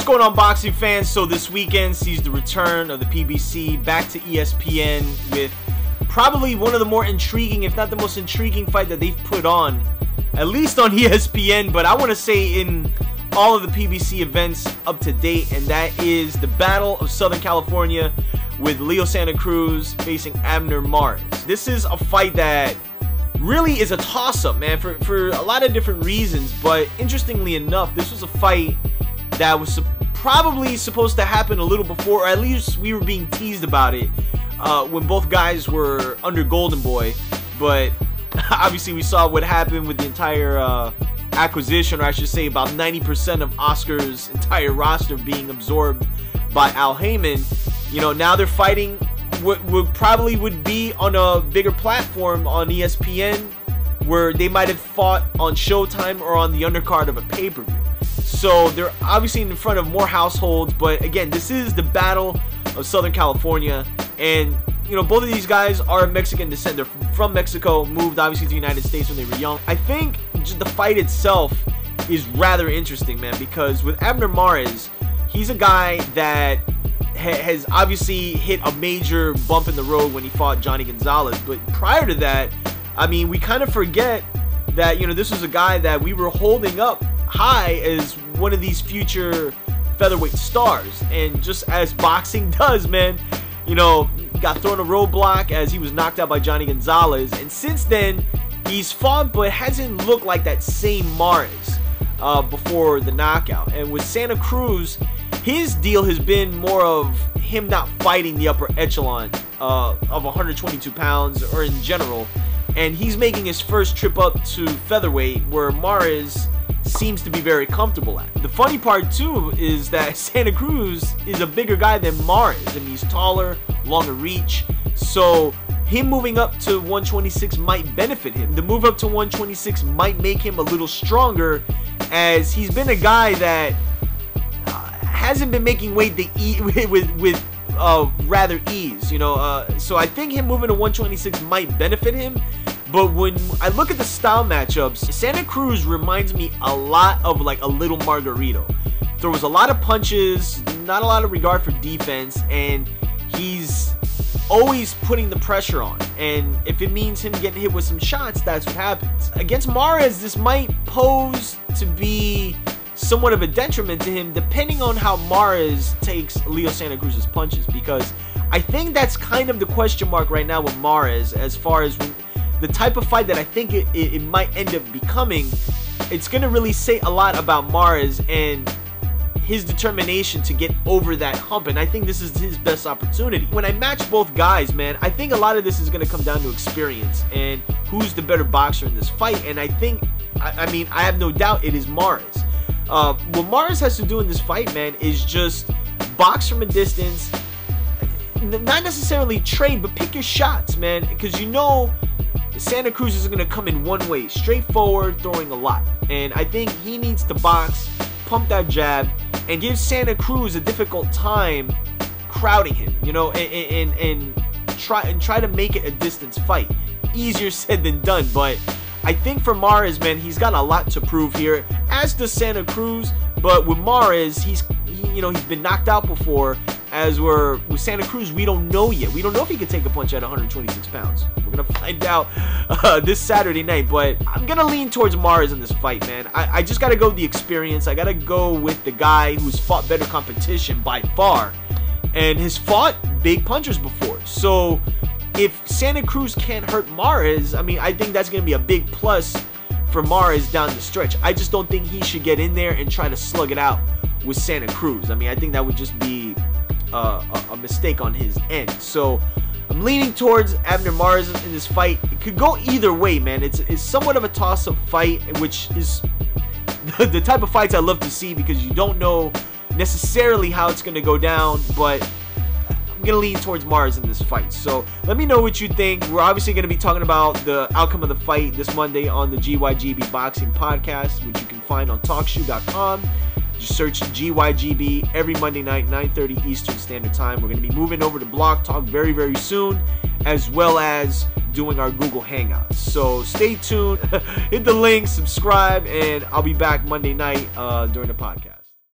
going on, boxing fans? So this weekend sees the return of the PBC back to ESPN with probably one of the more intriguing, if not the most intriguing fight that they've put on, at least on ESPN, but I want to say in all of the PBC events up to date, and that is the Battle of Southern California with Leo Santa Cruz facing Abner Mares. This is a fight that really is a toss-up, man, for a lot of different reasons, but interestingly enough, this was a fight that was probably supposed to happen a little before, or at least we were being teased about it when both guys were under Golden Boy, but obviously we saw what happened with the entire acquisition, or I should say about 90% of Oscar's entire roster being absorbed by Al Heyman. You know, now they're fighting what probably would be on a bigger platform on ESPN, where they might have fought on Showtime or on the undercard of a pay-per-view. So they're obviously in front of more households, but again, this is the Battle of Southern California, and you know, both of these guys are of Mexican descent. They're from Mexico, moved obviously to the United States when they were young. I think just the fight itself is rather interesting, man, because with Abner Mares, he's a guy that has obviously hit a major bump in the road when he fought Johnny Gonzalez, but prior to that, I mean, we kind of forget that, you know, this was a guy that we were holding up high as one of these future featherweight stars, and just as boxing does, man, you know, got thrown a roadblock as he was knocked out by Johnny Gonzalez, and since then he's fought but hasn't looked like that same Mares before the knockout. And with Santa Cruz, his deal has been more of him not fighting the upper echelon of 122 pounds or in general, and he's making his first trip up to featherweight, where Mares seems to be very comfortable at. The funny part too is that Santa Cruz is a bigger guy than Mares, and he's taller, longer reach, so him moving up to 126 might benefit him. The move up to 126 might make him a little stronger, as he's been a guy that hasn't been making weight with rather ease, you know, so I think him moving to 126 might benefit him. But when I look at the style matchups, Santa Cruz reminds me a lot of like a little Margarito. Throws a lot of punches, not a lot of regard for defense, and he's always putting the pressure on. And if it means him getting hit with some shots, that's what happens. Against Mares, this might pose to be somewhat of a detriment to him, depending on how Mares takes Leo Santa Cruz's punches, because I think that's kind of the question mark right now with Mares, as far as the type of fight that I think it might end up becoming. It's going to really say a lot about Mares and his determination to get over that hump, and I think this is his best opportunity. When I match both guys, man, I think a lot of this is going to come down to experience and who's the better boxer in this fight, and I think, I mean, I have no doubt it is Mares. What Mares has to do in this fight, man, is just box from a distance, not necessarily trade, but pick your shots, man, because you know Santa Cruz is going to come in one way, straightforward, throwing a lot, and I think he needs to box, pump that jab, and give Santa Cruz a difficult time crowding him, you know, and try to make it a distance fight. Easier said than done, but I think for Mares, man, he's got a lot to prove here, as does Santa Cruz. But with Mares, he's been knocked out before, as we're with Santa Cruz, we don't know yet. We don't know if he can take a punch at 126 pounds. We're gonna find out this Saturday night, but I'm gonna lean towards Mares in this fight, man. I just gotta go with the experience. I gotta go with the guy who's fought better competition by far, and has fought big punchers before. So if Santa Cruz can't hurt Mares, I mean, I think that's gonna be a big plus for Mares down the stretch. I just don't think he should get in there and try to slug it out with Santa Cruz. I mean, I think that would just be a mistake on his end. So I'm leaning towards Abner Mares in this fight. It could go either way, man. It's somewhat of a toss-up fight, which is the type of fights I love to see, because you don't know necessarily how it's going to go down, but I'm going to lean towards Mares in this fight. So let me know what you think. We're obviously going to be talking about the outcome of the fight this Monday on the GYGB Boxing Podcast, which you can find on TalkShoe.com. Just search GYGB every Monday night, 9:30 Eastern Standard Time. We're going to be moving over to Blog Talk very, very soon, as well as doing our Google Hangouts. So stay tuned, hit the link, subscribe, and I'll be back Monday night during the podcast.